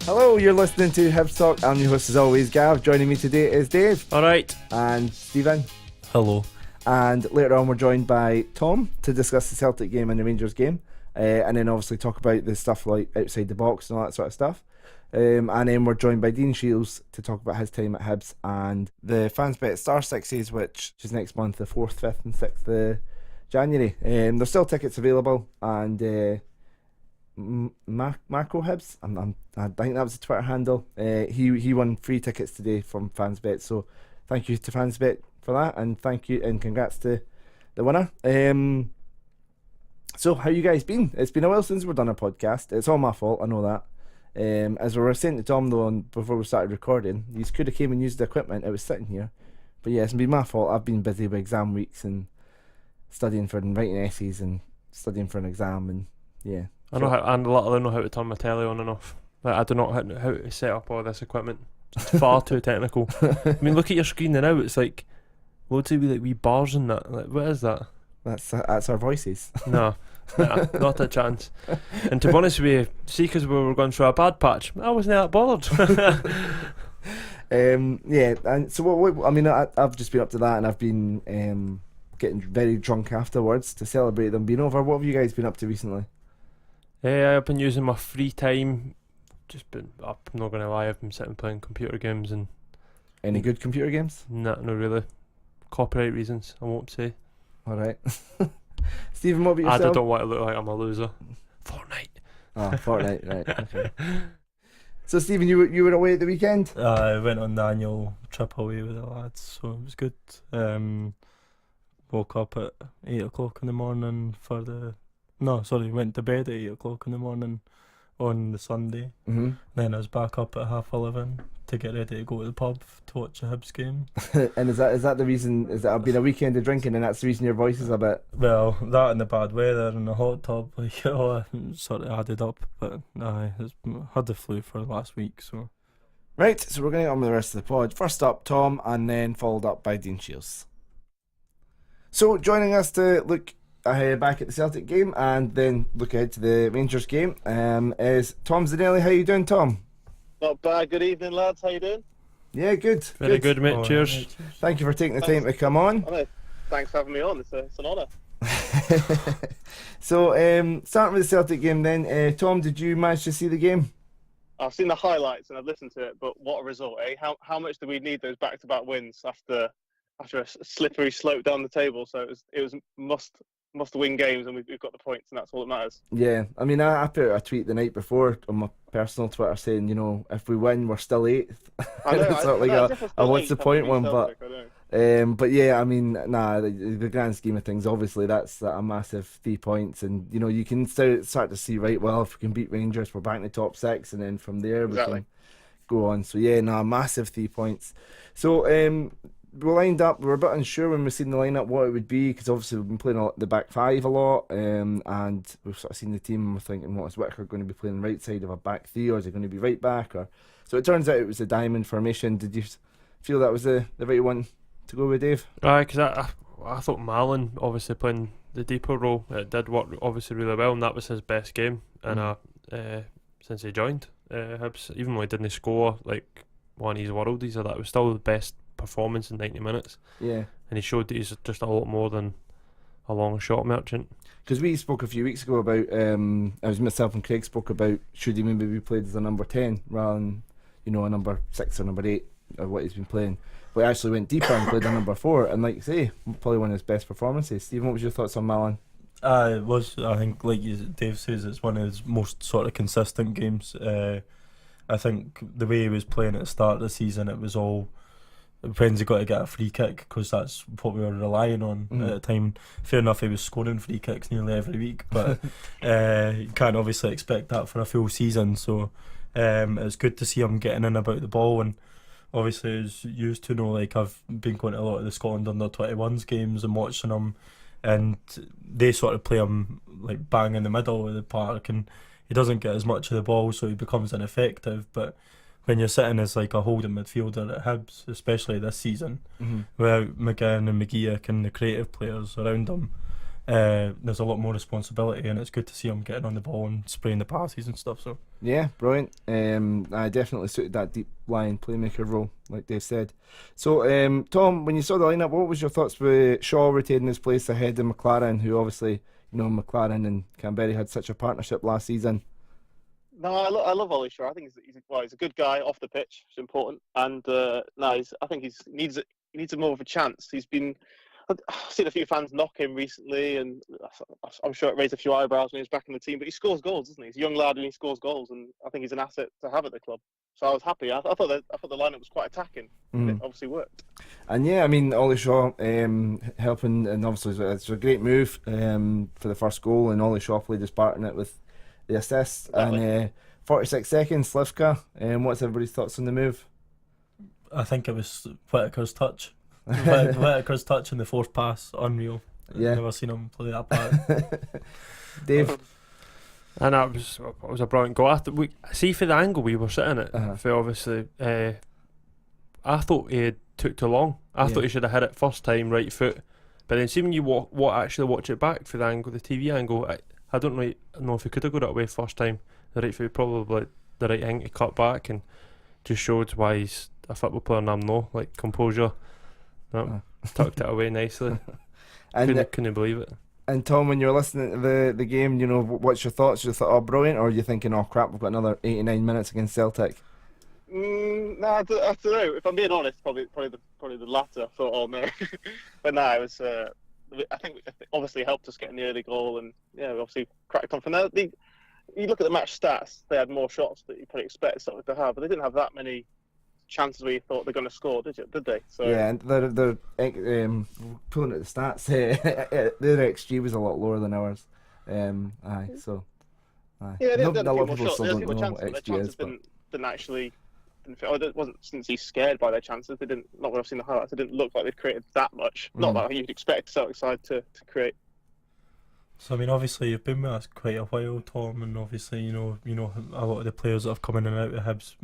Hello, you're listening to Hibs Talk. I'm your host as always, Gav. Joining me today is Dave. Alright. And Stephen. Hello. And later on we're joined by Tom to discuss the Celtic game and the Rangers game. And then obviously talk about the stuff like outside the box and all that sort of stuff. And then we're joined by Dean Shiels to talk about his time at Hibs and the Fansbet Star Sixes, which is next month, the 4th, 5th and 6th of January. There's still tickets available, and Marco Hibs, I think that was the Twitter handle. He won free tickets today from Fansbet, so thank you to Fansbet for that, and thank you and congrats to the winner. So how you guys been? It's been a while since we've done a podcast. It's all my fault, I know that. As we were saying to Tom though before we started recording, you could have came and used the equipment. It was sitting here, but yeah, it's been my fault. I've been busy with exam weeks and studying for and writing essays and studying for an exam, and yeah. I know how, and a lot of them know how to turn my telly on and off. Like, I do not know how to set up all this equipment. It's far too technical. I mean, look at your screen now. It's like loads of wee bars in that. Like, what is that? That's our voices. No, not a chance. And to be honest with you, see, because we were going through a bad patch, I wasn't that bothered. Yeah, and so what I mean, I've just been up to that, and I've been getting very drunk afterwards to celebrate them being over. What have you guys been up to recently? I've been using my free time. Just been up. I'm not gonna lie. I've been sitting playing computer games and. Any good computer games? No, not really. Copyright reasons, I won't say. All right. Stephen, what about yourself? I don't want to look like I'm a loser. Fortnite. Oh, Fortnite, right. Okay. So, Stephen, you were away at the weekend? I went on the annual trip away with the lads, so it was good. Woke up at 8 o'clock in the morning went to bed at 8 o'clock in the morning on the Sunday. Mm-hmm. Then I was back up at 11:30 to get ready to go to the pub to watch a Hibs game. And is that the reason? Is that I've been a weekend of drinking and that's the reason your voice is a bit? Well, that and the bad weather and the hot tub, like, it all sort of added up. But I had the flu for last week, so. Right, so we're going to get on with the rest of the pod. First up, Tom, and then followed up by Dean Shiels. So joining us to look back at the Celtic game and then look ahead to the Rangers game is Tom Zanelli. How you doing, Tom? Not bad. Good evening, lads. How you doing? Yeah, good. Very good, mate. Oh, Cheers. yeah, Thank you for taking the time to come on. I know. Thanks for having me on. It's an honour. So, starting with the Celtic game then, Tom, did you manage to see the game? I've seen the highlights and I've listened to it, but what a result, eh? How much do we need those back-to-back wins after a slippery slope down the table? So it was must win games, and we've got the points, and that's all that matters. Yeah, I mean, I put out a tweet the night before on my personal Twitter saying, you know, if we win, we're still 8th. I know. It's not like a what's the point one, but yeah, I mean, the grand scheme of things, obviously that's a massive 3 points, and you know you can start to see, right, well, if we can beat Rangers, we're back in the top 6, and then from there we can go on. So yeah, massive 3 points. So we lined up. We were a bit unsure when we seen the lineup what it would be, because obviously we've been playing the back five a lot, and we've sort of seen the team and we're thinking, what is Whittaker going to be playing right side of a back three, or is it going to be right back? Or so it turns out it was a diamond formation. Did you feel that was the right one to go with, Dave? Because I thought Malin, obviously playing the deeper role, it did work obviously really well, and that was his best game since he joined Hibs. Even though he didn't score like one of his worldies, that was still the best performance in 90 minutes. Yeah, and he showed that he's just a lot more than a long shot merchant. Because we spoke a few weeks ago about I was myself and Craig spoke about should he maybe be played as a number 10 rather than, you know, a number 6 or number 8 or what he's been playing, but he actually went deeper and played a number 4, and like you say, probably one of his best performances. Stephen, what was your thoughts on Malin? It was, I think, like Dave says, it's one of his most sort of consistent games. I think the way he was playing at the start of the season, it was all when's he got to get a free kick, because that's what we were relying on at the time. Fair enough, he was scoring free kicks nearly every week, but you can't obviously expect that for a full season. So it's good to see him getting in about the ball, and obviously as used to know, like I've been going to a lot of the Scotland under-21s games and watching them, and they sort of play him like bang in the middle of the park, and he doesn't get as much of the ball, so he becomes ineffective. But when you're sitting as like a holding midfielder at Hibs, especially this season, without McGinn and McGeoch and the creative players around him, there's a lot more responsibility, and it's good to see him getting on the ball and spraying the passes and stuff. So yeah, brilliant. I definitely suited that deep lying playmaker role, like Dave said. So, Tom, when you saw the lineup, what was your thoughts with Shaw retaining his place ahead of McLaren, who obviously, McLaren and Canberra had such a partnership last season? No, I love Ollie Shaw. I think he's a good guy off the pitch. It's important, and I think he needs a more of a chance. I've seen a few fans knock him recently, and I'm sure it raised a few eyebrows when he was back in the team. But he scores goals, doesn't he? He's a young lad and he scores goals, and I think he's an asset to have at the club. So I was happy. I thought the lineup was quite attacking. And it obviously worked. And yeah, I mean, Ollie Shaw helping, and obviously it's a great move for the first goal, and Ollie Shaw played his part in it with the assist. Exactly. And 46 seconds, Slivka. What's everybody's thoughts on the move? I think it was Whittaker's touch. Whittaker's touch in the fourth pass, unreal. Yeah. I've never seen him play that part. Dave? And it was a brilliant goal. See, for the angle we were sitting at, for obviously, I thought he took too long. I thought he should have hit it first time, right foot. But then see when you actually watch it back for the angle, the TV angle, I don't really know if he could have got it away first time. The right foot, probably the right thing to cut back, and just showed why he's a football player and I'm no, like composure. Tucked it away nicely. And couldn't believe it. And Tom, when you're listening to the game, what's your thoughts? You thought, oh, brilliant, or are you thinking, oh crap, we've got another 89 minutes against Celtic? No, I don't know. If I'm being honest, probably the latter. I thought, oh no, but no, it was. I think it obviously helped us getting the early goal, and we obviously cracked on from there. You look at the match stats; they had more shots that you probably expect Celtic to have, but they didn't have that many chances where you thought they're going to score, did they? So yeah, and they're pulling at the stats. Their XG was a lot lower than ours. Yeah, they had a few more shots. There's a few more chances. Their chances didn't actually. It wasn't since he's scared by their chances. They didn't. Not when I've seen the highlights. They didn't look like they'd created that much. Not that you'd expect Celtic side to create. So I mean, obviously you've been with us quite a while, Tom, and obviously you know a lot of the players that have come in and out of Hibs.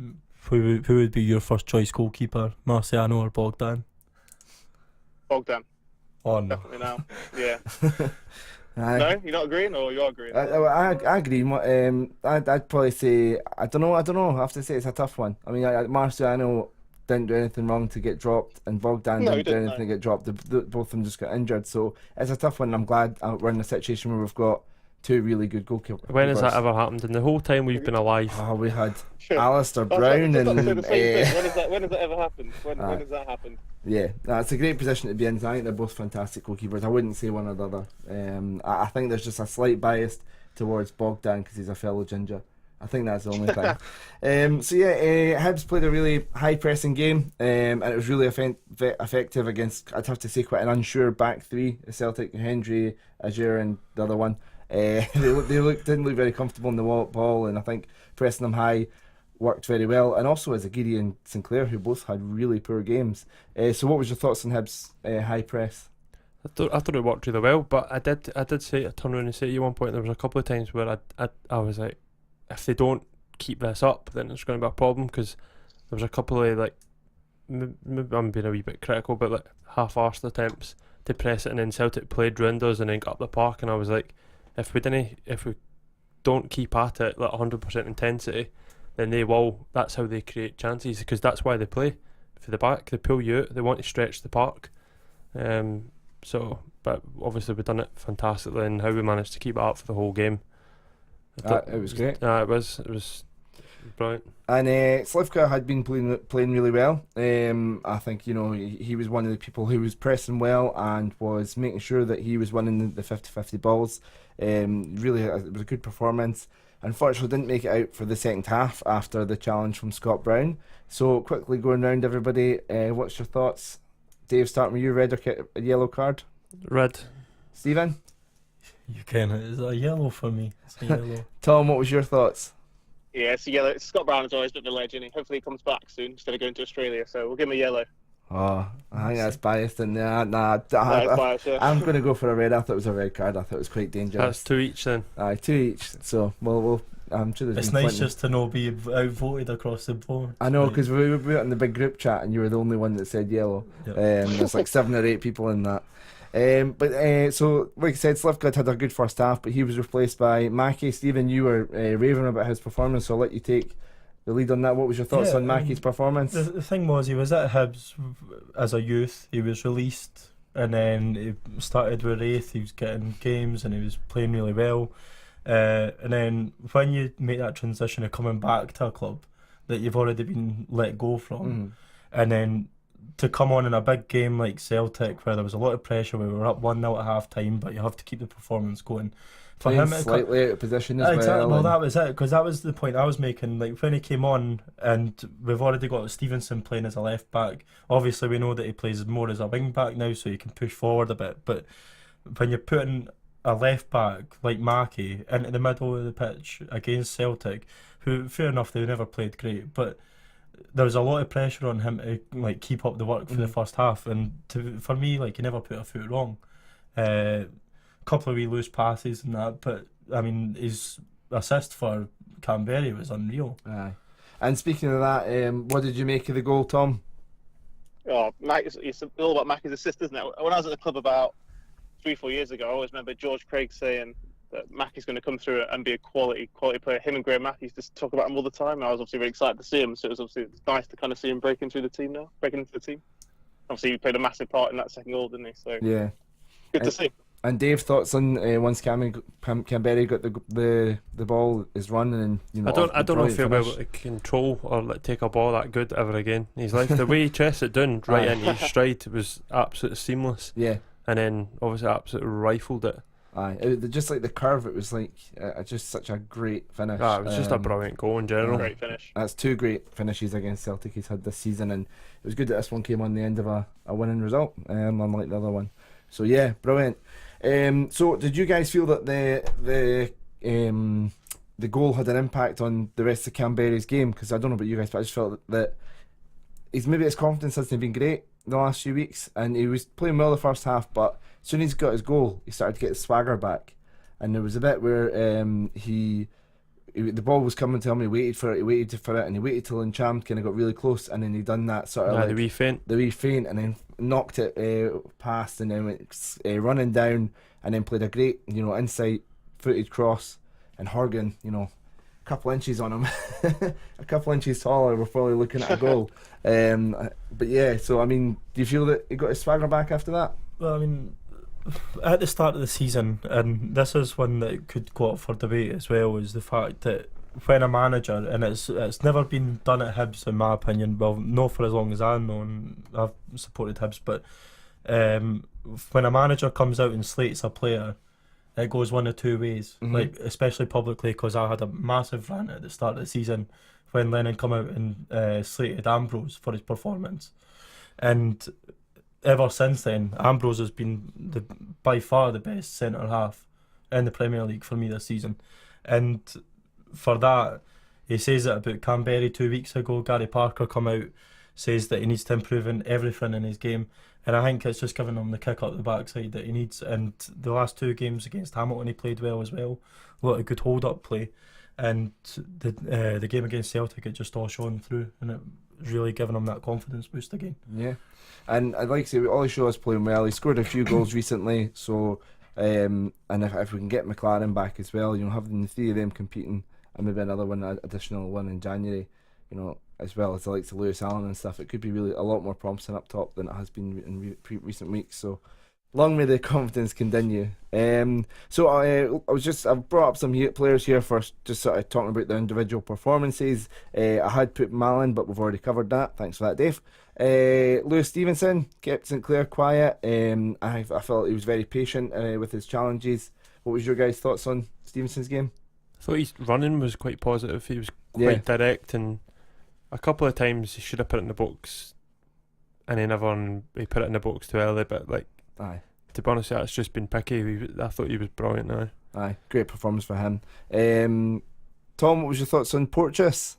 Who would be your first choice goalkeeper, Marciano or Bogdan? Bogdan. Oh no. Definitely now. Yeah. No, you're not agreeing, or you are agreeing? I agree. I'd probably say I don't know. I have to say it's a tough one. I mean, Marciano didn't do anything wrong to get dropped, and Bogdan didn't do anything to get dropped. Both of them just got injured, so it's a tough one. I'm glad we're in a situation where we've got two really good goalkeepers. When has that ever happened? In the whole time we've been alive? Oh, we had Alistair Brown and. When has that ever happened? When has that happened? Yeah, that's a great position to be in. I think they're both fantastic goalkeepers. I wouldn't say one or the other. I think there's just a slight bias towards Bogdan because he's a fellow ginger. I think that's the only thing. Hibs played a really high pressing game, and it was really effective against, I'd have to say, quite an unsure back three. Celtic, Hendry, Azure, and the other one. Didn't look very comfortable in the ball, and I think pressing them high worked very well. And also as Agiri and Sinclair, who both had really poor games. So what was your thoughts on Hibs' high press? I thought it worked really well, but I did say, I turned around and say to you one point, there was a couple of times where I was like, if they don't keep this up, then it's going to be a problem, because there was a couple of, like, maybe I'm being a wee bit critical, but like half-arsed attempts to press it, and then Celtic played round us and then got up the park, and I was like, if we don't keep at it like 100% intensity, then that's how they create chances, because that's why they play for the back. They pull you out, they want to stretch the park. But obviously we've done it fantastically, and how we managed to keep it up for the whole game. It was great. It was brilliant. And Slivka had been playing really well. I think he was one of the people who was pressing well and was making sure that he was winning the 50-50 balls. Really, it was a good performance. Unfortunately, didn't make it out for the second half after the challenge from Scott Brown. So quickly going round everybody, what's your thoughts? Dave, starting with you, red or yellow card? Red. Stephen? You can. It's a yellow for me. It's a yellow. Tom, what was your thoughts? Yeah, it's a yellow. Scott Brown is always a bit of a legend. Hopefully he comes back soon instead of going to Australia. So we'll give him a yellow. Oh, I think that's biased. And I'm going to go for a red. I thought it was a red card. I thought it was quite dangerous. That's 2 each then. Aye, 2 each. So I'm sure there's it's nice just to not be outvoted across the board. I know, because we were in the big group chat and you were the only one that said yellow. Yep. There's like 7 or 8 people in that. So, like I said, Slivgod had a good first half, but he was replaced by Mackie. Stephen, you were raving about his performance, so I'll let you take the lead on that. What was your thoughts on Mackie's performance? The thing was, he was at Hibs as a youth. He was released, and then he started with Wraith. He was getting games, and he was playing really well. And then when you make that transition of coming back to a club that you've already been let go from, and then to come on in a big game like Celtic, where there was a lot of pressure, we were up 1-0 at half time, but you have to keep the performance going. For Playing him, slightly out of position as exactly. well. Well, that was it, because that was the point I was making. Like when he came on, and we've already got Stevenson playing as a left back. Obviously, we know that he plays more as a wing back now, so he can push forward a bit. But when you're putting a left back like Mackie into the middle of the pitch against Celtic, who, fair enough, they never played great, but there was a lot of pressure on him to like keep up the work for the first half, and for me, like, he never put a foot wrong. Couple of wee loose passes and that, but I mean, his assist for Canberra was unreal. Aye. And speaking of that, what did you make of the goal, Tom? Oh, it's all about Mackie's assist, isn't it? When I was at the club about 3-4 years ago, I always remember George Craig saying that Mackie's going to come through and be a quality player. Him and Graham Mackey used to talk about him all the time. I was obviously really excited to see him, so it's nice to kind of see him breaking into the team. Obviously, he played a massive part in that second goal, didn't he? So yeah, good to see. And Dave, thoughts on once Canberra got the ball is running, and I don't know if he'll be able to control or take a ball that good ever again in his life. The way he chested it down right into his stride was absolutely seamless. Yeah, and then obviously absolutely rifled it. Just like the curve, it was like just such a great finish. It was just a brilliant goal in general. Great finish. That's two great finishes against Celtic he's had this season, and it was good that this one came on the end of a winning result, unlike the other one. So yeah, brilliant. So did you guys feel that the goal had an impact on the rest of Canberra's game? Because I don't know about you guys, but I just felt that his confidence hasn't been great the last few weeks, and he was playing well the first half, but as soon as he got his goal, he started to get his swagger back, and there was a bit where the ball was coming to him, he waited for it, and he waited till Encham kind of got really close, and then he done that sort of the wee feint, and then knocked it past, and then went running down, and then played a great inside footed cross, and Horgan, a couple inches on him, a couple inches taller, we're probably looking at a goal. But yeah, so I mean, do you feel that he got his swagger back after that? Well, I mean, at the start of the season, and this is one that could go up for debate as well, is the fact that when a manager, and it's never been done at Hibs in my opinion, well, not for as long as I've known, I've supported Hibs, but when a manager comes out and slates a player, it goes one of two ways, like especially publicly, because I had a massive rant at the start of the season when Lennon come out and slated Ambrose for his performance, and ever since then, Ambrose has been by far the best centre half in the Premier League for me this season. And for that, he says it about Canberra 2 weeks ago. Gary Parker come out, says that he needs to improve in everything in his game. And I think it's just giving him the kick up the backside that he needs. And the last two games against Hamilton, he played well as well. A lot of good hold-up play. And the game against Celtic, it just all shone through. And it really giving him that confidence boost again. Yeah. And I'd like to say, all he shows playing well. He scored a few goals recently, so and if we can get McLaren back as well, having the three of them competing, and maybe another additional one in January, as well as the likes of Lewis Allen and stuff, it could be really a lot more promising up top than it has been in recent weeks. So long may the confidence continue. So I've brought up some players here first, just sort of talking about their individual performances. I had put Malin, but we've already covered that. Thanks for that, Dave. Lewis Stevenson kept St Clair quiet. I felt he was very patient with his challenges. What was your guys' thoughts on Stevenson's game? I thought his running was quite positive. He was quite direct, and a couple of times he should have put it in the box, and then he put it in the box too early. But aye, to be honest, that's just been picky. I thought he was brilliant now. Aye, great performance for him. Tom, what was your thoughts on Porteous?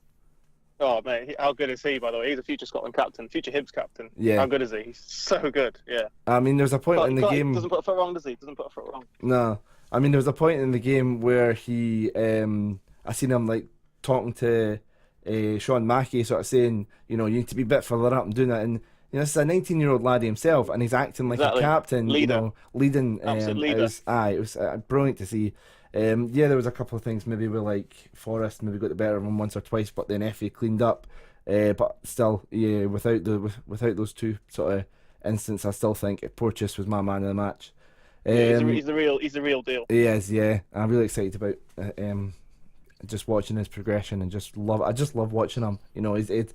Oh mate, how good is he? By the way, he's a future Scotland captain, future Hibs captain. Yeah, how good is he? He's so good. Yeah. I mean, there's a point in the game. Doesn't put a foot wrong, does he? Doesn't put a foot wrong. No, I mean, there was a point in the game where he, I seen him talking to Sean Mackey, sort of saying, you need to be a bit further up and doing that, and this is a 19-year-old lad himself, and he's acting like Exactly. a captain, Leader. leading. Absolute It leader. was brilliant to see. Yeah, there was a couple of things maybe with like Forrest maybe got the better of him once or twice, but then Effie cleaned up. But still, yeah, without those two sort of incidents, I still think Porteous was my man of the match. Yeah, he's the real deal. He is, yeah. I'm really excited about just watching his progression and I just love watching him. It's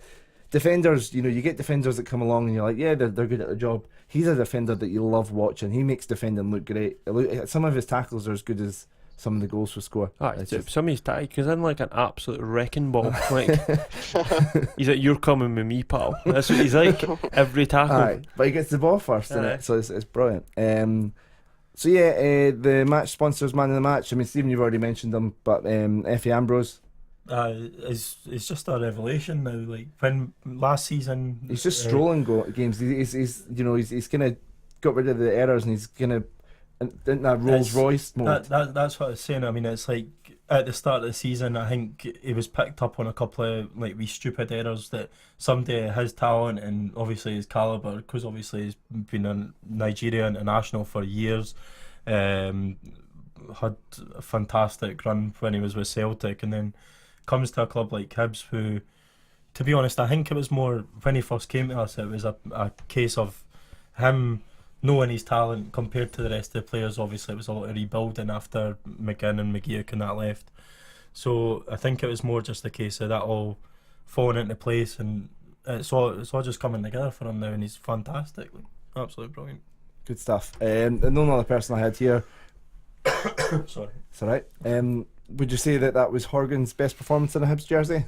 defenders. You get defenders that come along and you're like, yeah, they're good at their job. He's a defender that you love watching. He makes defending look great. Some of his tackles are as good as some of the goals we score. Some of his tactics is in like an absolute wrecking ball. Like he's like, you're coming with me, pal. That's what he's like every tackle. But he gets the ball first, innit? So it's brilliant. So yeah, the match sponsors, man of the match. I mean, Stephen, you've already mentioned them, but Effie Ambrose. It's just a revelation now. Like when last season, he's just strolling games. He's kind of got rid of the errors, and he's kind of in that Rolls Royce mode. That's what I was saying. I mean, it's like at the start of the season, I think he was picked up on a couple of like wee stupid errors that somebody his talent and obviously his caliber, because obviously he's been a Nigeria international for years. Had a fantastic run when he was with Celtic, and then comes to a club like Hibs, who, to be honest, I think it was more when he first came to us, it was a case of him knowing his talent compared to the rest of the players. Obviously it was a lot of rebuilding after McGinn and McGeoch and that left, so I think it was more just a case of that all falling into place, and it's all just coming together for him now, and he's fantastic, like, absolutely brilliant. Good stuff. And the only other person I had here sorry, it's alright. Would you say that was Horgan's best performance in a Hibs jersey?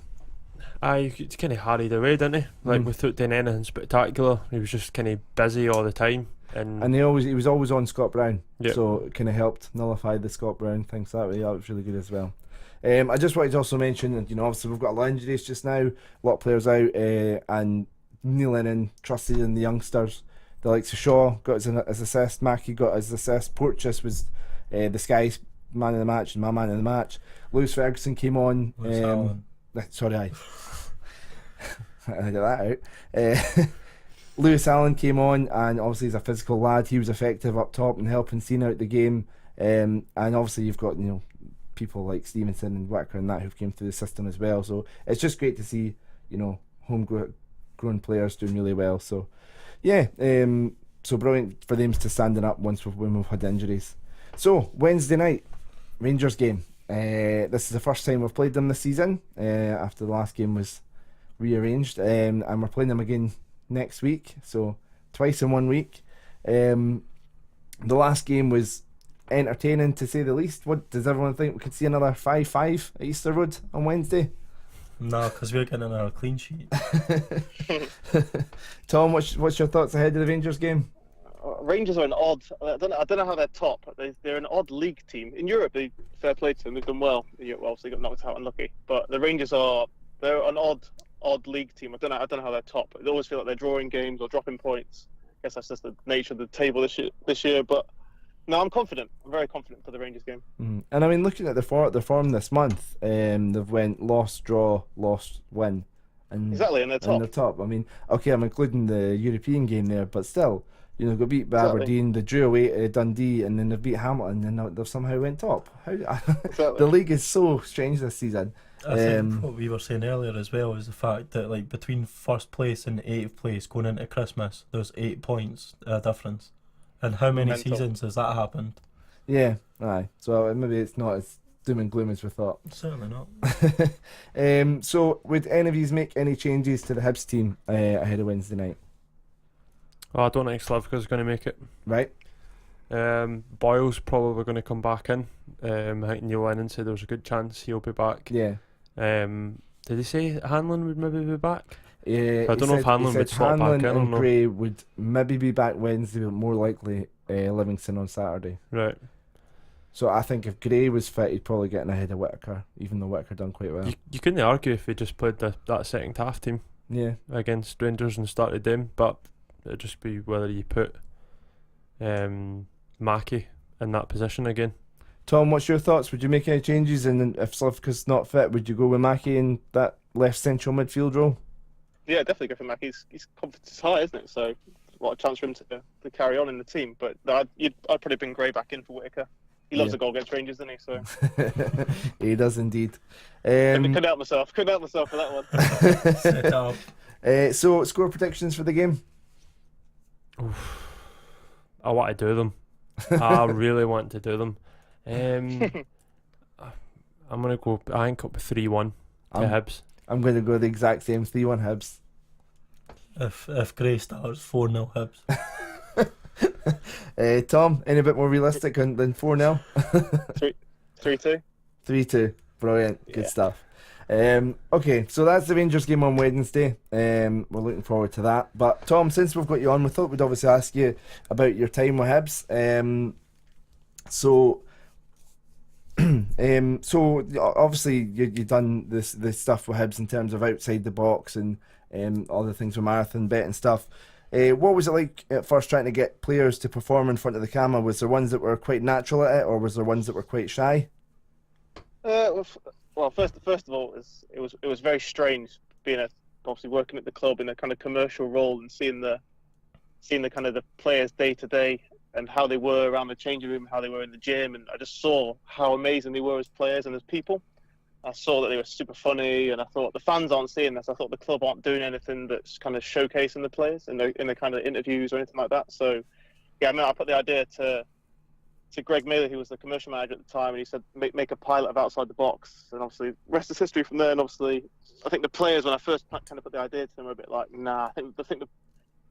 He kind of harried away, didn't he? Like without doing anything spectacular, he was just kind of busy all the time. And he was always on Scott Brown, yep. So it kind of helped nullify the Scott Brown things that way. That was really good as well. I just wanted to also mention that obviously we've got a lot of injuries just now, a lot of players out, and Neil Lennon trusted in the youngsters. The likes of Shaw got his assist, Mackie got his assist, Porteous was the Sky's man of the match and my man of the match. Lewis Ferguson came on. Sorry, I got that out. Lewis Allen came on, and obviously he's a physical lad. He was effective up top and helping Cena out the game. And obviously you've got people like Stevenson and Whitaker and that who've came through the system as well. So it's just great to see homegrown players doing really well. So yeah, so brilliant for them to standing up when we've had injuries. So Wednesday night, Rangers game. This is the first time we've played them this season, after the last game was rearranged, and we're playing them again next week, so twice in 1 week. The last game was entertaining to say the least. What does everyone think? We could see another 5-5 at Easter Road on Wednesday? No, because we're getting another clean sheet. Tom, what's your thoughts ahead of the Rangers game? Rangers are an odd. I don't know how they're top. They're an odd league team in Europe. Fair play to them. They've done well. Obviously got knocked out unlucky. But the Rangers they're an odd league team. I don't know how they're top. They always feel like they're drawing games or dropping points. I guess that's just the nature of the table this year. But no, I'm confident. I'm very confident for the Rangers game. And I mean, looking at the form this month, they've went loss, draw, loss, win. And exactly, and they're top. And they're top. I mean, okay, I'm including the European game there, but still, got beat by Aberdeen, they drew away to Dundee, and then they've beat Hamilton, and they've somehow went top. The league is so strange this season. I think what we were saying earlier as well is the fact that like between first place and 8th place going into Christmas, there's 8 points difference. And how many seasons has that happened? Yeah, aye. So maybe it's not as doom and gloom as we thought. Certainly not. So would any of you make any changes to the Hibs team ahead of Wednesday night? I don't think Slavka's going to make it. Right. Boyle's probably going to come back in. I think Neil Lennon said there's a good chance he'll be back. Yeah. Did he say Hanlon would maybe be back? Yeah. I don't know if Hanlon would slot back in or and not. Gray would maybe be back Wednesday, but more likely Livingston on Saturday. Right. So I think if Gray was fit, he'd probably get ahead of Whitaker, even though Whitaker done quite well. You couldn't argue if he just played that second half team. Yeah. Against Rangers and started them, but it'd just be whether you put Mackie in that position again. Tom, what's your thoughts? Would you make any changes? And if Slavka's not fit, would you go with Mackie in that left central midfield role? Yeah, definitely go for Mac. His confidence is high, isn't it? So, what a chance for him to carry on in the team. But I'd probably bring Gray back in for Whitaker. He loves a goal against Rangers, doesn't he? So he does indeed. couldn't help myself. Couldn't help myself for that one. Set up. So score predictions for the game. I want to do them. I really want to do them. I'm gonna go. I think up 3-1 to Hibs. I'm going to go the exact same 3-1 Hibs. If Gray starts, 4-0 Hibs. Tom, any bit more realistic than 4-0? 3-2. 3-2. Brilliant. Good Yeah. stuff. Okay, so that's the Rangers game on Wednesday. We're looking forward to that. But Tom, since we've got you on, we thought we'd obviously ask you about your time with Hibs. So obviously you've done this stuff with Hibs in terms of outside the box and all the things with marathon bet and stuff. What was it like at first trying to get players to perform in front of the camera? Was there ones that were quite natural at it, or was there ones that were quite shy? Well, first of all, it was very strange being obviously working at the club in a kind of commercial role and seeing the kind of the players day to day and how they were around the changing room, how they were in the gym, and I just saw how amazing they were as players and as people. I saw that they were super funny, and I thought the fans aren't seeing this. I thought the club aren't doing anything that's kind of showcasing the players in the kind of interviews or anything like that. So, yeah, I put the idea to Greg Miller, who was the commercial manager at the time, and he said make a pilot of Outside the Box, and obviously rest is history from there. And obviously, I think the players, when I first kind of put the idea to them, were a bit like, nah, I think the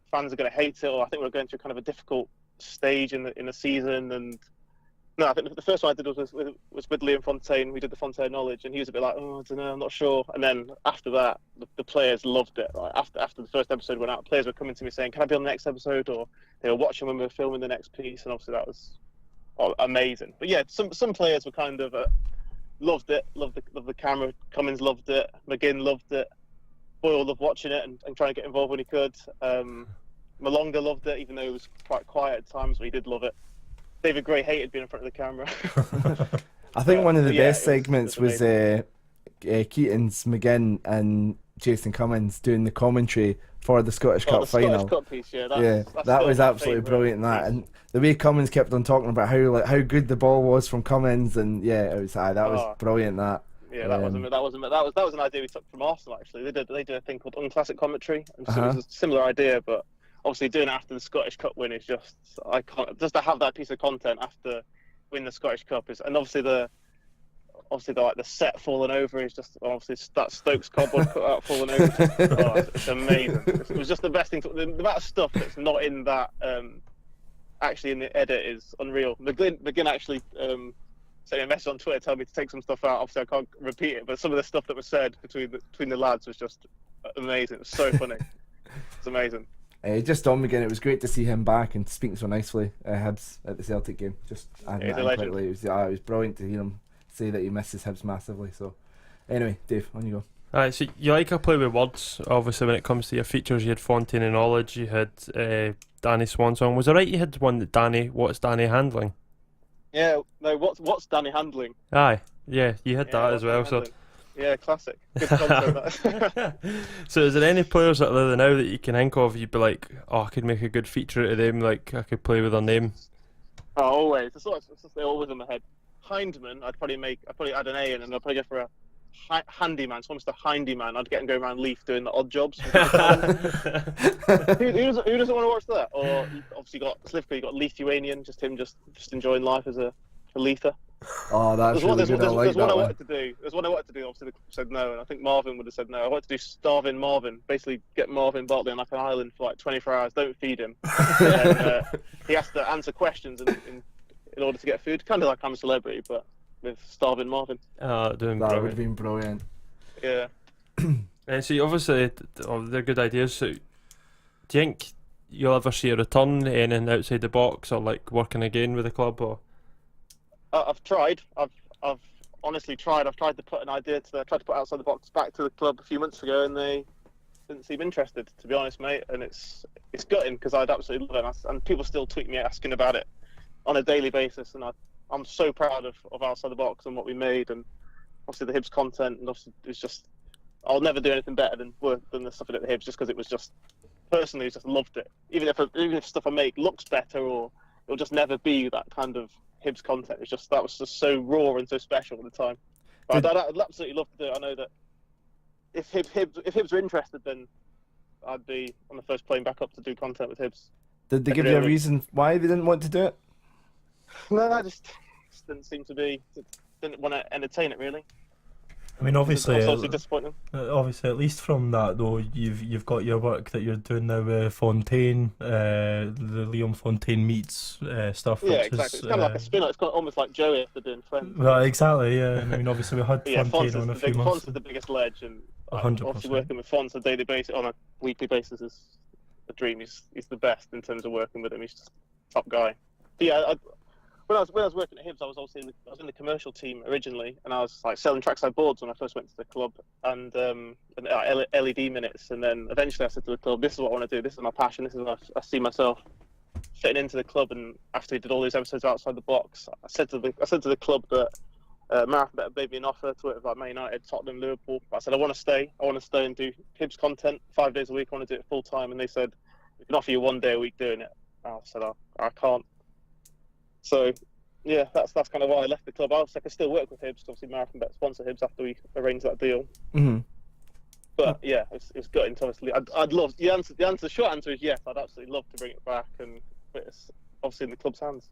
fans are going to hate it, or I think we're going through kind of a difficult stage in the season. And no, I think the first one I did was with Liam Fontaine. We did the Fontaine Knowledge, and he was a bit like, oh, I don't know, I'm not sure. And then after that, the players loved it. Like after the first episode went out, players were coming to me saying, can I be on the next episode? Or they were watching when we were filming the next piece, and obviously that was amazing. But yeah, some players were kind of loved the camera. Cummins loved it. McGinn loved it. Boyle loved watching it and trying to get involved when he could. Malonga loved it, even though it was quite quiet at times, but he did love it. David Gray hated being in front of the camera. I think one of the best it segments was Keaton's, McGinn and Jason Cummins doing the commentary for the Scottish Cup final. Scottish Cup piece, that's that was absolutely brilliant. And the way Cummins kept on talking about how good the ball was from Cummins, and that was brilliant. Yeah, that was an idea we took from Arsenal. Actually, they did a thing called Unclassic Commentary, and so it was a similar idea, but obviously doing it after the Scottish Cup win is just just to have that piece of content after win the Scottish Cup is, and obviously the set falling over is just obviously that Stokes cardboard cutout falling over. It's amazing. It was just the best thing. The amount of stuff that's not in that actually in the edit is unreal. McGinn actually sent me a message on Twitter telling me to take some stuff out. Obviously I can't repeat it, but some of the stuff that was said between the lads was just amazing. It was so funny. It's amazing. Just on again, it was great to see him back and speaking so nicely Hibs at the Celtic game. Just he's a legend. It was brilliant to hear him say that he misses Hibs massively. So anyway, Dave, on you go. Alright, so you like a play with words. Obviously, when it comes to your features, you had Fontaine and Knowledge, you had Danny Swansong. Was it right you had one that what's Danny handling? Yeah, no, what's Danny handling? Aye, yeah, you had that as well. Handling? Yeah, classic. Good concept. That. So is there any players that are there now that you can think of, you'd be like, oh, I could make a good feature out of them, like I could play with their name? Oh, always. They're always in my head. Hindman, I'd probably add an A in, and I'd probably go for a handyman. So almost a handyman. I'd get him going around Leaf doing the odd jobs. Who doesn't want to watch that? Or obviously you got Slivka, you got Lithuanian, just him just enjoying life as a Leafer. Oh, that's really good. I like that. There's one I wanted to do. Obviously, they said no, and I think Marvin would have said no. I wanted to do Starving Marvin. Basically, get Marvin Bartley on like an island for like 24 hours. Don't feed him. And then, he has to answer questions in order to get food. Kind of like I'm a Celebrity, but with Starving Marvin. That would have been brilliant. Yeah. And so obviously, they're good ideas. So, do you think you'll ever see a return anything outside the box, or like working again with the club, or? I've tried. I've honestly tried. I've tried to put an idea I tried to put Outside the Box back to the club a few months ago, and they didn't seem interested, to be honest, mate. And it's gutting because I'd absolutely love it, and people still tweet me asking about it on a daily basis, and I'm so proud of Outside the Box and what we made, and obviously the Hibs content, and obviously it's just I'll never do anything better than the stuff I did at Hibs, just because it was just personally just loved it. Even if stuff I make looks better, or it'll just never be that kind of Hibs content. It's just that was just so raw and so special at the time. But I'd absolutely love to do it. I know that if Hibs are interested, then I'd be on the first plane back up to do content with Hibs. Did they give you a reason why they didn't want to do it? No, I just didn't seem to be. Didn't want to entertain it really. I mean, obviously, disappointing. Obviously, at least from that though, you've got your work that you're doing now with Fontaine, the Liam Fontaine meets stuff. Yeah, which exactly. It's kind of like a spin-off. It's almost like Joey after doing Friends. Well, exactly. Yeah, I mean, obviously we had Fontaine on a few months. Fonz is the biggest ledge, and 100%. obviously working with Fonz on a daily basis, on a weekly basis, is a dream. He's the best in terms of working with him. He's just a top guy. But yeah, when I was working at Hibs, I was obviously in the commercial team originally, and I was like selling trackside boards when I first went to the club, and LED minutes, and then eventually I said to the club, "This is what I want to do. This is my passion. This is what I see myself fitting into the club." And after we did all these episodes outside the box, I said to the club that Marathon Bet made me an offer to work with like Man United, Tottenham, Liverpool. I said I want to stay. I want to stay and do Hibs content 5 days a week. I want to do it full time, and they said we can offer you 1 day a week doing it. I said I can't. So, yeah, that's kind of why I left the club. I could still work with Hibs. Obviously, Marathon Bet sponsor Hibs after we arranged that deal. Mm-hmm. But yeah, it's gutting. Obviously, I'd love the short answer is yes. I'd absolutely love to bring it back, and it's obviously in the club's hands.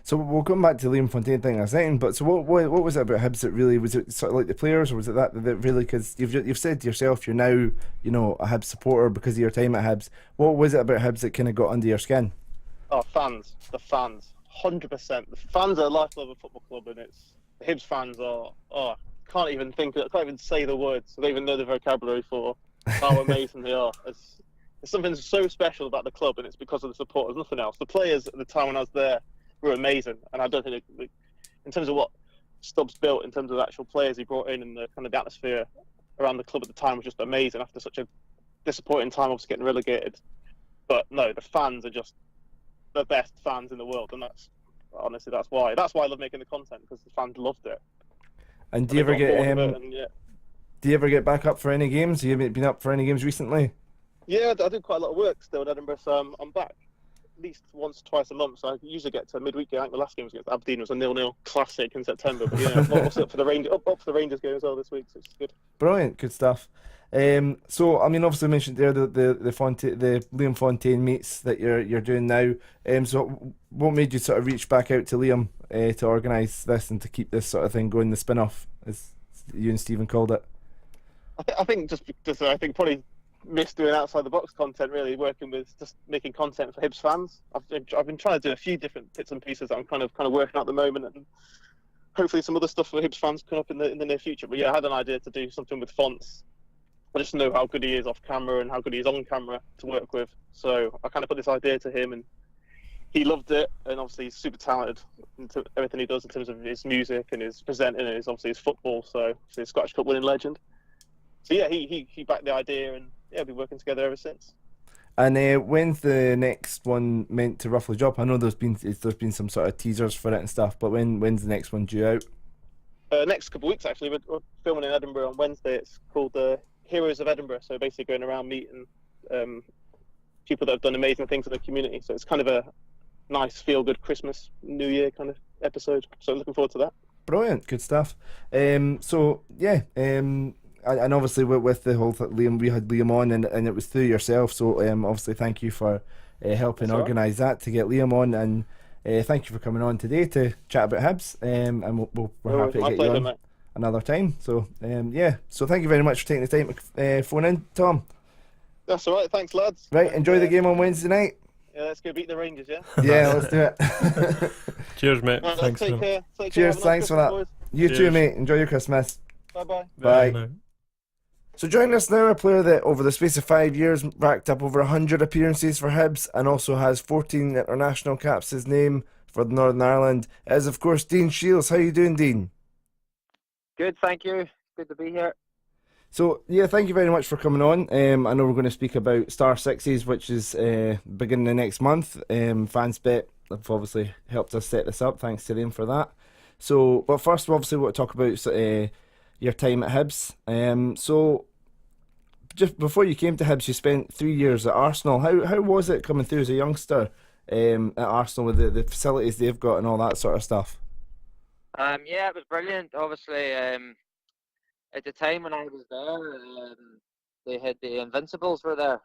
So we'll come back to Liam Fontaine thing in a second. But so what was it about Hibs that really was it sort of like the players, or was it that really, because you've said to yourself you're now a Hibs supporter because of your time at Hibs. What was it about Hibs that kind of got under your skin? Oh, the fans. 100%. The fans are the lifeblood of a football club, and the Hibs fans are. Can't even say the words. I don't even know the vocabulary for how amazing they are. There's something so special about the club, and it's because of the supporters, nothing else. The players at the time when I was there were amazing, and I don't think in terms of what Stubbs built, in terms of the actual players he brought in, and the kind of the atmosphere around the club at the time was just amazing. After such a disappointing time, obviously getting relegated, but no, the fans are just the best fans in the world, and that's why I love making the content, because the fans loved it. And do you ever get back up for any games? You haven't been up for any games recently? Yeah, I do quite a lot of work still in Edinburgh, so I'm back at least once, twice a month. So I usually get to a midweek game. I think the last game was against Aberdeen. It was a 0-0 classic in September. But yeah, I'm also up for the Rangers game as well this week, so it's good. Brilliant, good stuff. So I mean, obviously I mentioned there the Liam Fontaine meets that you're doing now. So what made you sort of reach back out to Liam to organise this and to keep this sort of thing going, the spin-off, as you and Stephen called it? I think I think probably missed doing outside the box content, really, working with just making content for Hibs fans. I've been trying to do a few different bits and pieces that I'm kind of working on at the moment, and hopefully some other stuff for Hibs fans come up in the near future. But yeah, I had an idea to do something with Fonts. I just know how good he is off camera and how good he is on camera to work with. So I kind of put this idea to him, and he loved it. And obviously he's super talented into everything he does in terms of his music and his presenting and his football. So he's a Scottish Cup winning legend. So yeah, he backed the idea, and yeah, we've been working together ever since. And when's the next one meant to roughly drop? I know there's been some sort of teasers for it and stuff, but when's the next one due out? Next couple of weeks, actually. We're filming in Edinburgh on Wednesday. It's called Heroes of Edinburgh. So basically going around meeting people that have done amazing things in the community. So it's kind of a nice feel-good Christmas, New Year kind of episode. So I'm looking forward to that. Brilliant, good stuff. So yeah, and obviously with the whole Liam, we had Liam on, and it was through yourself. So obviously thank you for helping organise that to get Liam on, and thank you for coming on today to chat about Hibs. And we're happy to get you on mate. Another time. So yeah, so thank you very much for taking the time to phone in, Tom. That's all right. Thanks, lads. Right, enjoy the game on Wednesday night. Yeah, let's go beat the Rangers. Yeah. Yeah, let's do it. Cheers, mate. Right, thanks. Take care. Cheers. Thanks for that. Boys. You Cheers. too, mate. Enjoy your Christmas. Bye. Bye. So joining us now, a player that over the space of 5 years racked up over 100 appearances for Hibs and also has 14 international caps to his name for Northern Ireland, is of course Dean Shiels. How you doing, Dean? Good, thank you. Good to be here. So yeah, thank you very much for coming on. I know we're going to speak about Star Sixes, which is beginning the next month. FansBet have obviously helped us set this up. Thanks to them for that. So, but first, we obviously want to talk about your time at Hibs. So, just before you came to Hibs, you spent 3 years at Arsenal. How was it coming through as a youngster at Arsenal with the facilities they've got and all that sort of stuff? Yeah, it was brilliant. Obviously, at the time when I was there, they had the Invincibles were there.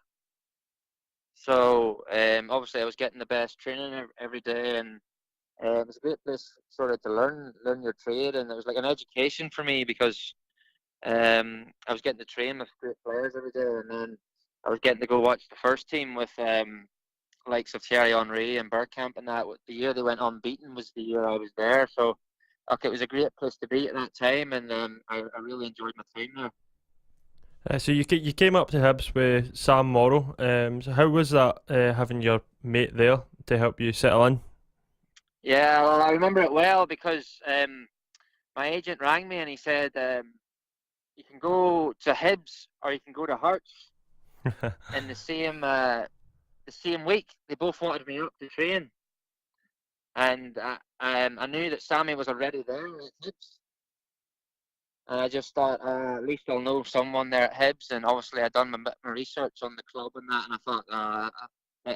So obviously I was getting the best training every day, and it was a great place sort of to learn your trade, and it was like an education for me because I was getting to train with great players every day, and then I was getting to go watch the first team with likes of Thierry Henry and Bergkamp, and that the year they went unbeaten was the year I was there. So okay, it was a great place to be at that time, and I really enjoyed my time there. So you came up to Hibs with Sam Morrow. So how was that having your mate there to help you settle in? Yeah, well, I remember it well because my agent rang me and he said, "You can go to Hibs or you can go to Hearts in the same week." They both wanted me up to train, and I knew that Sammy was already there at Hibs. And I just thought, at least I'll know someone there at Hibs. And obviously, I'd done my research on the club and that, and I thought,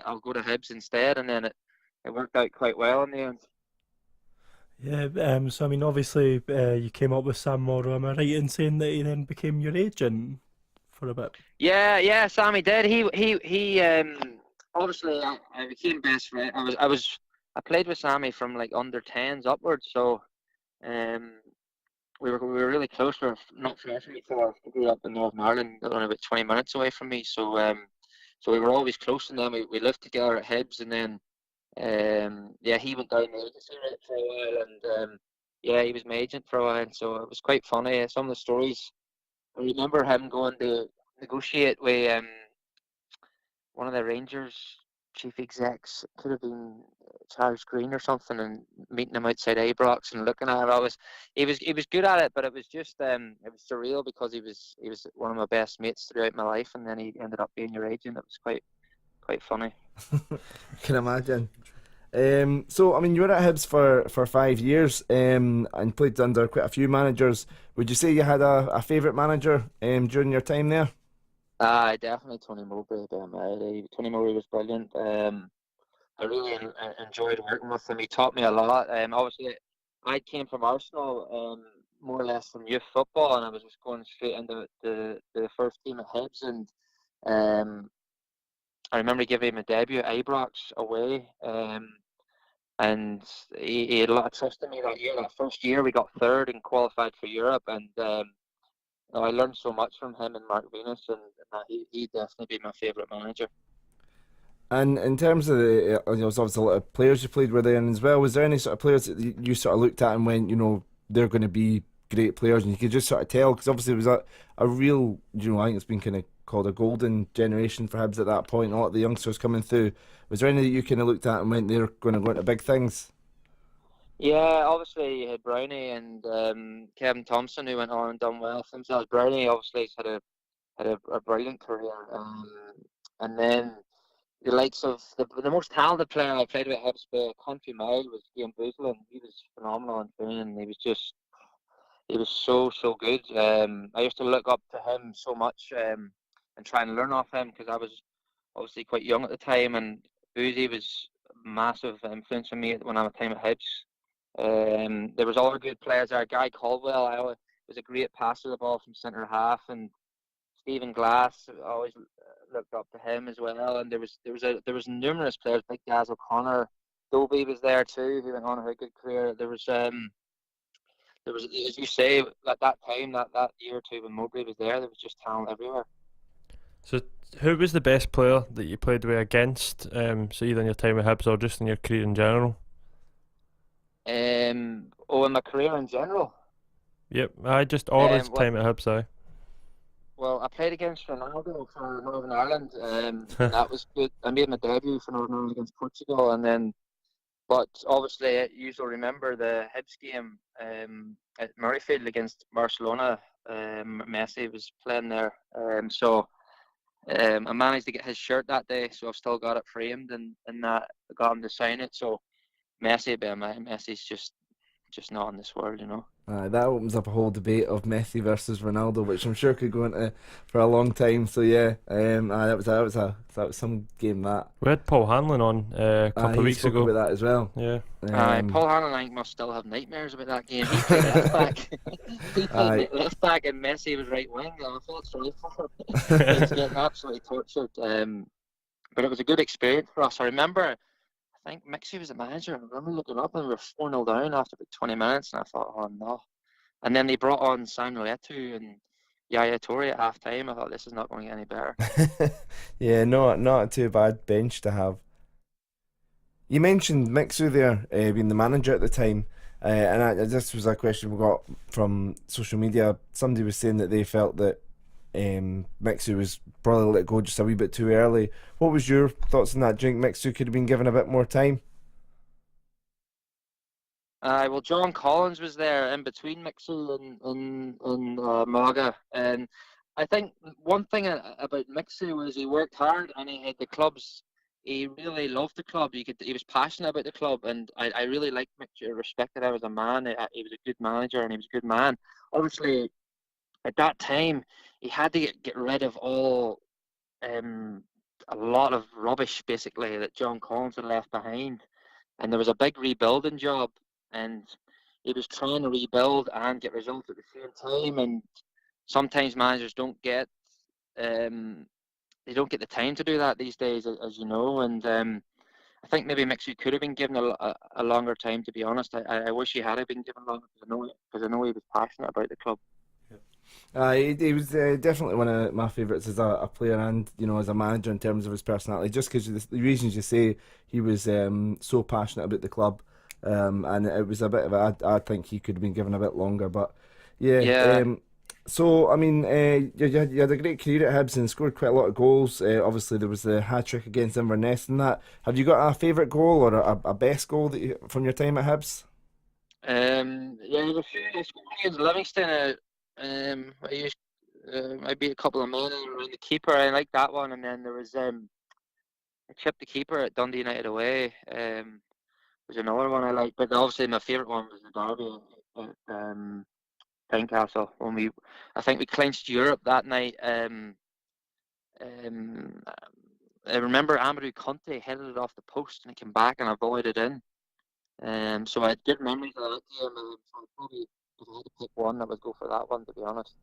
I'll go to Hibs instead. And then it worked out quite well in the end. Yeah, so I mean, obviously, you came up with Sam Morrow. Am I right in saying that he then became your agent for a bit? Yeah, Sammy did. He obviously I became best friend. I played with Sammy from like under 10s upwards, so um we were really close. We were not far from each other. We grew up in Northern Ireland, only about 20 minutes away from me. So we were always close, and then we lived together at Hibs, and then yeah, he went down the agency route for a while, and yeah, he was my agent for a while. So it was quite funny. Some of the stories. I remember him going to negotiate with one of the Rangers chief execs. It could have been Charles Green or something, and meeting him outside Ibrox and looking at him. He was good at it, but it was just it was surreal because he was one of my best mates throughout my life, and then he ended up being your agent. It was quite funny. Can imagine. So I mean, you were at Hibs for 5 years, and played under quite a few managers. Would you say you had a favourite manager during your time there? Definitely Tony Mowbray. Tony Mowbray was brilliant. I really enjoyed working with him. He taught me a lot. Obviously, I came from Arsenal, more or less from youth football, and I was just going straight into the first team at Hibs. And um, I remember giving him a debut at Ibrox away, and he had a lot of trust in me that year. That first year, we got third and qualified for Europe, and I learned so much from him and Mark Venus, and he'd definitely be my favourite manager. And in terms of there's obviously a lot of players you played with then as well. Was there any sort of players that you sort of looked at and went, they're going to be great players, and you could just sort of tell because obviously it was a real, I think it's been kind of called a golden generation for Hibs at that point. A lot of the youngsters coming through. Was there any that you kind of looked at and went, they're going to go into big things? Yeah, obviously you had Brownie and Kevin Thompson who went on and done well for themselves. Brownie obviously has had a brilliant career, and then the likes of the most talented player I played with Hibs by a country mile was Ian Boozlin. He was phenomenal in training. He was so good. I used to look up to him so much, and try and learn off him because I was obviously quite young at the time, and Boozy was a massive influence on me when I was time at Hibs. There was other good players there. Guy Caldwell, was a great passer of the ball from centre half, and Stephen Glass, I always looked up to him as well. And there was numerous players like Gaz O'Connor. Dobie was there too, who went on to have a good career. There was, as you say, at that time, that year or two when Mowbray was there was just talent everywhere. So who was the best player that you played with against? So either in your time with Hibs or just in your career in general. In my career in general. Yep, I just all his Well, time at Hibs. I. well, I played against Ronaldo for Northern Ireland, and that was good. I made my debut for Northern Ireland against Portugal, and then, but obviously, you will remember the Hibs game at Murrayfield against Barcelona. Messi was playing there, so I managed to get his shirt that day, so I've still got it framed, and that I got him to sign it. So Messi's just just not in this world, you know. That opens up a whole debate of Messi versus Ronaldo, which I'm sure could go into for a long time. So yeah, that was some game that. We had Paul Hanlon on a couple of He weeks spoke ago. about that as well. Yeah. Paul Hanlon, I think, must still have nightmares about that game. He played left back. He played left back, and Messi was right wing. I felt sorry for him. He was getting absolutely tortured. But it was a good experience for us. I remember, I think Mixie was the manager. I remember looking up and we were 4-0 down after about 20 minutes, and I thought, oh no. And then they brought on Samuel Eto'o and Yaya Toure at half time. I thought, this is not going to get any better. Yeah, not a too bad bench to have. You mentioned Mixu there, being the manager at the time, and this was a question we got from social media. Somebody was saying that they felt that Mixu was probably let go just a wee bit too early. What was your thoughts on that? Do you think Mixu could have been given a bit more time? Well, John Collins was there in between Mixu and Maga, and I think one thing about Mixu was he worked hard and he had the club's. He really loved the club. He was passionate about the club, and I really liked Mixu. I respected him as a man. He was a good manager and he was a good man. Obviously, at that time, he had to get rid of all a lot of rubbish basically that John Collins had left behind, and there was a big rebuilding job, and he was trying to rebuild and get results at the same time. And sometimes managers don't get they don't get the time to do that these days, as you know. And I think maybe Mixu could have been given a longer time. To be honest, I wish he had been given longer because I know he was passionate about the club. He was definitely one of my favourites as a player and as a manager in terms of his personality. Just because the reasons you say, he was so passionate about the club, and it was a bit of I think he could have been given a bit longer, but yeah. So I mean, you had a great career at Hibs and scored quite a lot of goals. Obviously, there was the hat trick against Inverness and that. Have you got a favourite goal or a best goal from your time at Hibs? Yeah, there's a few. I scored against Livingston. I beat a couple of men around the keeper. I like that one. And then there was I chipped the keeper at Dundee United away. Was another one I liked. But obviously my favourite one was the derby at Tynecastle when I think we clinched Europe that night. I remember Amadou Conte headed it off the post and it came back and I voided in. So I had good memories of that game. So probably if I had to pick one, I would go for that one, to be honest.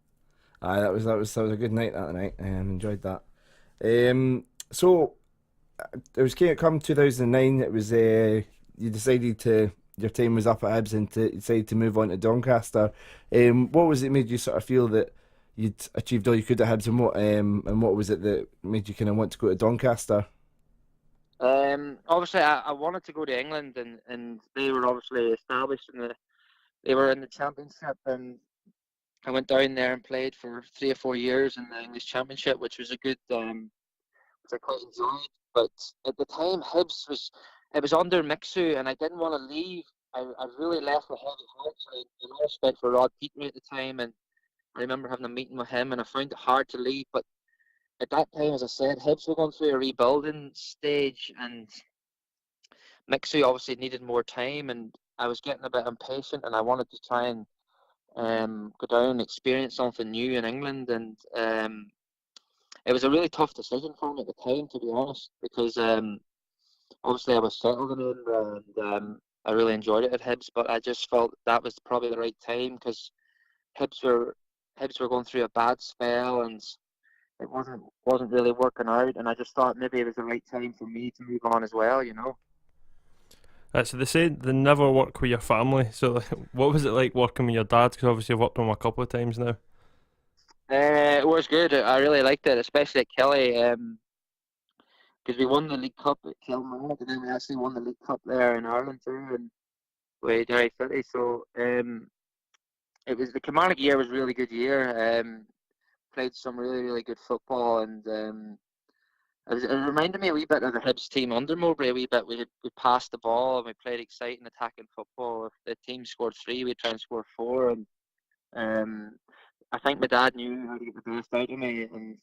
That was a good night that night. Enjoyed that. So it was come 2009. It was you decided your time was up at Hibs and you decided to move on to Doncaster. What was it made you sort of feel that you'd achieved all you could at Hibs, and what was it that made you kind of want to go to Doncaster? Obviously, I wanted to go to England, and they were obviously established they were in the Championship, and I went down there and played for 3 or 4 years in the English Championship, which was a good, which I quite enjoyed. But at the time, it was under Mixu, and I didn't want to leave. I really left with heavy hearts. I had no respect for Rod Peter at the time, and I remember having a meeting with him, and I found it hard to leave. But at that time, as I said, Hibs were going through a rebuilding stage, and Mixu obviously needed more time, and I was getting a bit impatient, and I wanted to try and go down and experience something new in England. And it was a really tough decision for me at the time, to be honest, because obviously I was settled in it, and I really enjoyed it at Hibs, but I just felt that was probably the right time because Hibs were going through a bad spell and it wasn't really working out, and I just thought maybe it was the right time for me to move on as well, you know. So they say they never work with your family. So like, what was it like working with your dad? Because obviously you've worked with him a couple of times now. It was good. I really liked it, especially at Kelly, because we won the League Cup at Kilmarnock, and then we actually won the League Cup there in Ireland too, and with Derry City. So it was the Kilmarnock year was a really good year. Played some really, really good football, and it reminded me a wee bit of the Hibs team under Mowbray. A wee bit, we passed the ball and we played exciting attacking football. If the team scored 3, we'd try and score 4. And I think my dad knew how to get the best out of me, and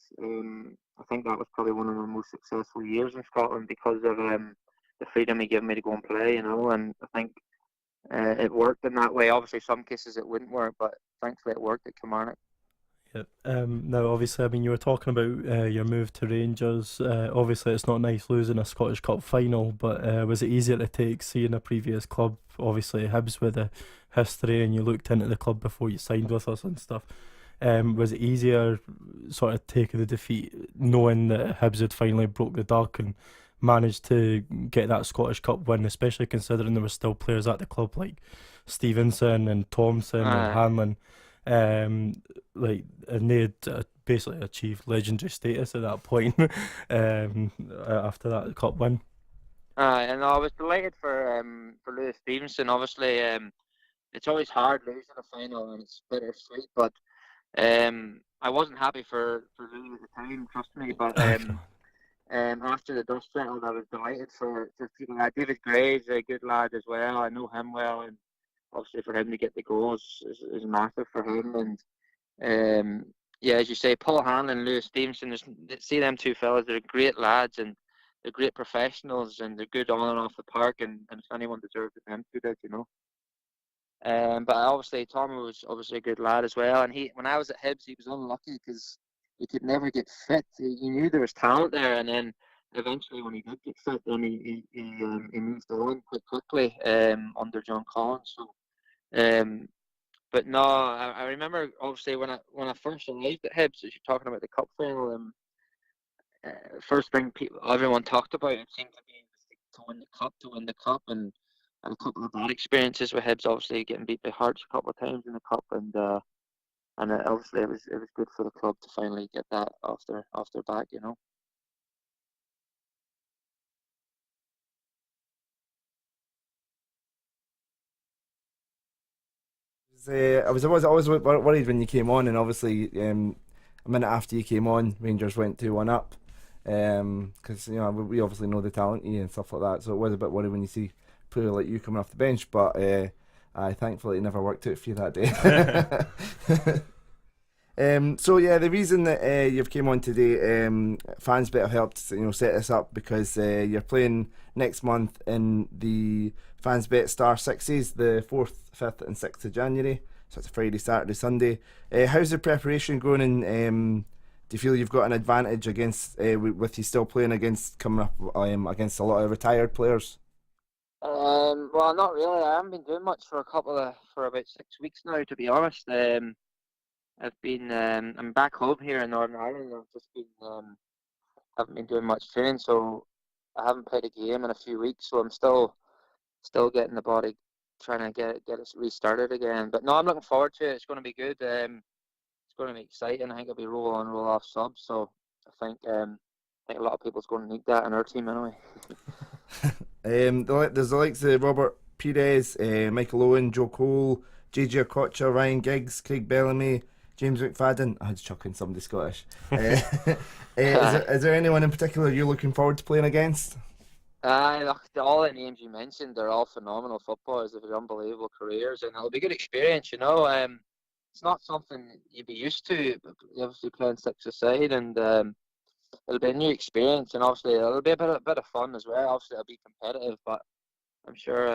I think that was probably one of my most successful years in Scotland because of the freedom he gave me to go and play, you know. And I think it worked in that way. Obviously, some cases it wouldn't work, but thankfully it worked at Kilmarnock. Yeah. Now, obviously, I mean, you were talking about your move to Rangers. Obviously, it's not nice losing a Scottish Cup final, but was it easier to take seeing a previous club, obviously Hibs with a history, and you looked into the club before you signed with us and stuff? Was it easier sort of taking the defeat, knowing that Hibs had finally broke the duck and managed to get that Scottish Cup win, especially considering there were still players at the club like Stevenson and Thompson and Hanlon, and they had basically achieved legendary status at that point after that cup win. And I was delighted for Lewis Stevenson. Obviously, it's always hard losing a final and it's bittersweet, but I wasn't happy for Lewis at the time, trust me, but after the dust settled, I was delighted for people like David Gray's a good lad as well. I know him well, and obviously for him to get the goals is massive for him. And yeah, as you say, Paul Hanlon and Lewis Stevenson, see them two fellas, they're great lads and they're great professionals and they're good on and off the park, and if anyone deserves it, them two did, you know. But obviously Tommy was obviously a good lad as well, and when I was at Hibs, he was unlucky because he could never get fit. You knew there was talent there, and then eventually when he did get fit, then he moved on quite quickly under John Collins. So, but no, I remember obviously when I first arrived at Hibs, as you're talking about the cup final, first thing everyone talked about, it seemed to be to win the cup, and a couple of bad experiences with Hibs, obviously getting beat by Hearts a couple of times in the cup, and obviously it was good for the club to finally get that off their back, you know. I was always worried when you came on, and obviously a minute after you came on, Rangers went 2-1 up, because you know we obviously know the talent in you and stuff like that, so it was a bit worried when you see a player like you coming off the bench, but thankfully it never worked out for you that day. So yeah, the reason that you've came on today, fans better helped set this up, because you're playing next month in the Fans Bet Star Sixes, the 4th, 5th and 6th of January. So it's a Friday, Saturday, Sunday. How's the preparation going, and do you feel you've got an advantage against with you still playing against coming up against a lot of retired players? Well, not really. I haven't been doing much for about 6 weeks now, to be honest. I've been I'm back home here in Northern Ireland. I've just been haven't been doing much training, so I haven't played a game in a few weeks. So I'm still getting the body, trying to get it restarted again. But no, I'm looking forward to it. It's going to be good. It's going to be exciting. I think it'll be roll on, roll off subs. So I think a lot of people's going to need that in our team anyway. There's the likes of Robert Pires, Michael Owen, Joe Cole, JJ Okocha, Ryan Giggs, Craig Bellamy, James McFadden. I had to chuck in somebody Scottish. Is there anyone in particular you're looking forward to playing against? Look, all the names you mentioned, they're all phenomenal footballers. They've had unbelievable careers, and it'll be a good experience, you know. It's not something you'd be used to, obviously playing six-a-side, and it'll be a new experience, and obviously it'll be a bit of fun as well. Obviously it'll be competitive, but I'm sure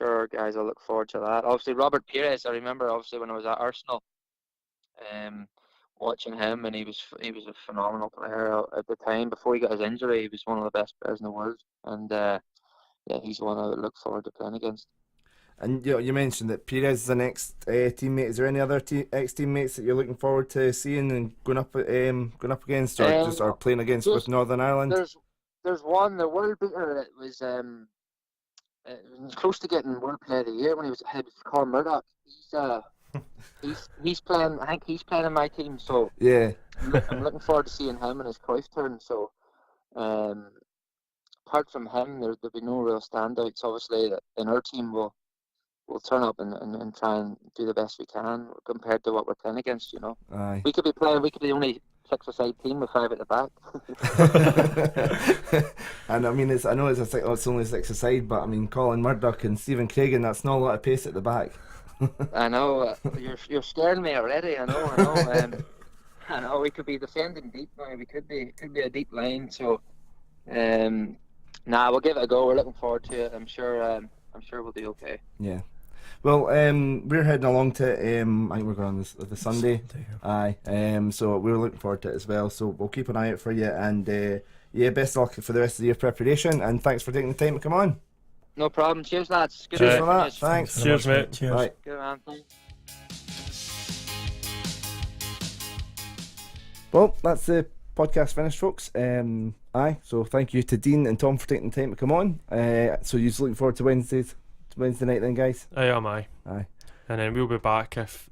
our guys will look forward to that. Obviously Robert Pires, I remember obviously when I was at Arsenal, watching him, and he was a phenomenal player at the time. Before he got his injury, he was one of the best players in the world, and yeah, he's one I would look forward to playing against. And you mentioned that Pires is the next teammate. Is there any other ex-teammates that you're looking forward to seeing and going up against, or playing against with Northern Ireland? There's one, the world beater that was close to getting World Player of the Year when he was at Hibs, Colin Murdoch. He's playing. I think he's playing in my team. So yeah, I'm looking forward to seeing him in his Cruyff turn. So apart from him, there'll be no real standouts. Obviously, in our team, we'll turn up and try and do the best we can compared to what we're playing against. You know, aye. We could be the only six-a-side team with 5 at the back. And I mean, it's only 6-a-side, but I mean, Colin Murdoch and Stephen Craigan, that's not a lot of pace at the back. I know, you're scaring me already. I know. I know we could be defending deep now. We could be a deep line. So, we'll give it a go. We're looking forward to it. I'm sure I'm sure we'll do okay. Yeah. Well, we're heading along to I think we're going on the Sunday. Aye. So we're looking forward to it as well. So we'll keep an eye out for you, and yeah, best of luck for the rest of the year preparation, and thanks for taking the time to come on. No problem. Cheers, lads. Good Cheers to for that. finish. Thanks. Cheers, mate. Cheers. Right. Good man. Thanks. Well, that's the podcast finished, folks. Aye. So thank you to Dean and Tom for taking the time to come on. So you're looking forward to Wednesday night then, guys? I am. Aye. And then we'll be back if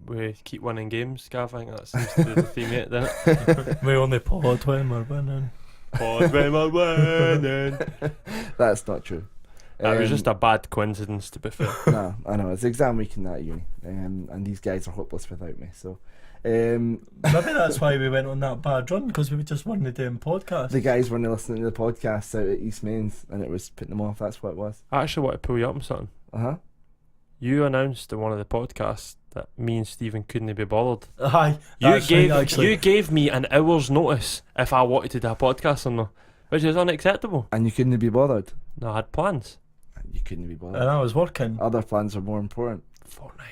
we keep winning games, Gav. I think that seems to be the theme yet, doesn't it? We only pod when we're winning. Pod when we're winning. That's not true. That was just a bad coincidence, to be fair. No, I know, it's exam week in that uni, and these guys are hopeless without me. So Maybe that's why we went on that bad run, because we just wanted to do a podcast. the guys weren't listening to the podcast out at East Mains, and it was putting them off. That's what it was. I actually want to pull you up on something. You announced in one of the podcasts that me and Stephen couldn't be bothered. Aye, You gave me an hour's notice if I wanted to do a podcast or not, which is unacceptable. And you couldn't be bothered. No, I had plans. You couldn't be bothered. and I was working. Other plans are more important. Fortnite.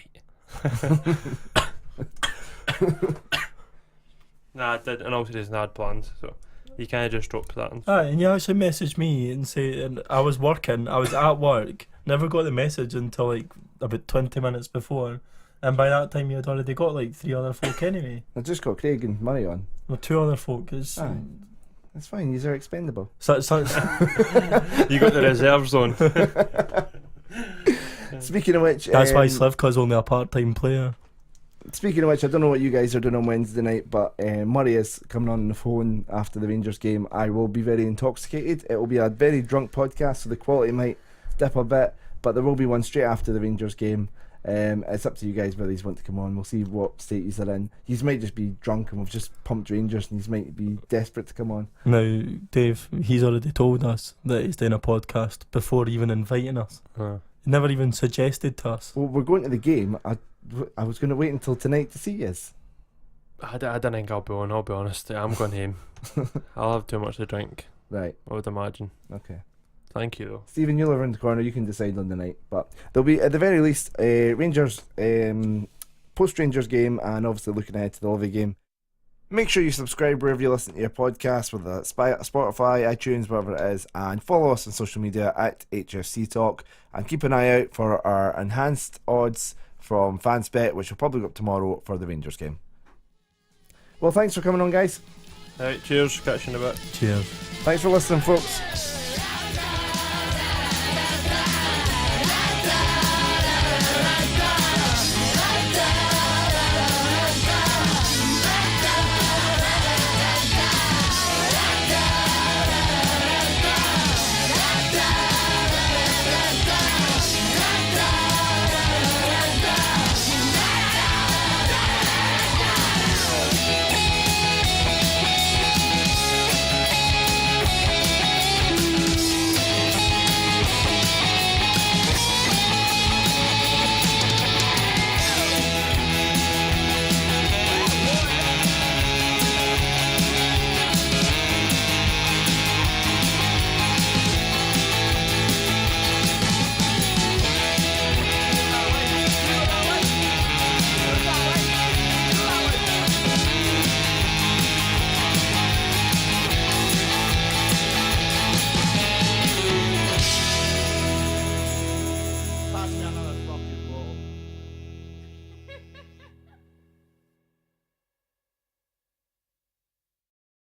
Nah, I did, and also I had plans, so you kind of just dropped that. Aye, and you actually messaged me and say, and I was working, I was at work, never got the message until like about 20 minutes before, and by that time you had already got like 3 other folk anyway. I just got Craig and Murray on. No, 2 other folk. It's, Aye. That's fine. These are expendable. so, You got the reserves on. Speaking of which, that's why Slivka's only a part-time player. Speaking of which, I don't know what you guys are doing on Wednesday night, but Murray is coming on the phone after the Rangers game. I will be very intoxicated. It will be a very drunk podcast, so the quality might dip a bit, but there will be one straight after the Rangers game. It's up to you guys whether you want to come on. We'll see what state he's in. He might just be drunk and we've just pumped Rangers, and he might be desperate to come on. Now, Dave, he's already told us that he's doing a podcast before even inviting us. He never even suggested to us. Well, we're going to the game. I was going to wait until tonight to see yous. I don't think I'll be on, I'll be honest. I'm going home. I'll have too much to drink, Right, I would imagine. okay. Thank you, though. Stephen, you'll around the corner. You can decide on the night, but there'll be at the very least Rangers post Rangers game, and obviously looking ahead to the Levy game. Make sure you subscribe wherever you listen to your podcast, whether that's Spotify, iTunes, whatever it is, and follow us on social media at HFC Talk, and keep an eye out for our enhanced odds from FansBet, which will probably go up tomorrow for the Rangers game. Well, thanks for coming on, guys. Right, cheers. Catch you in a bit. Cheers. Thanks for listening, folks.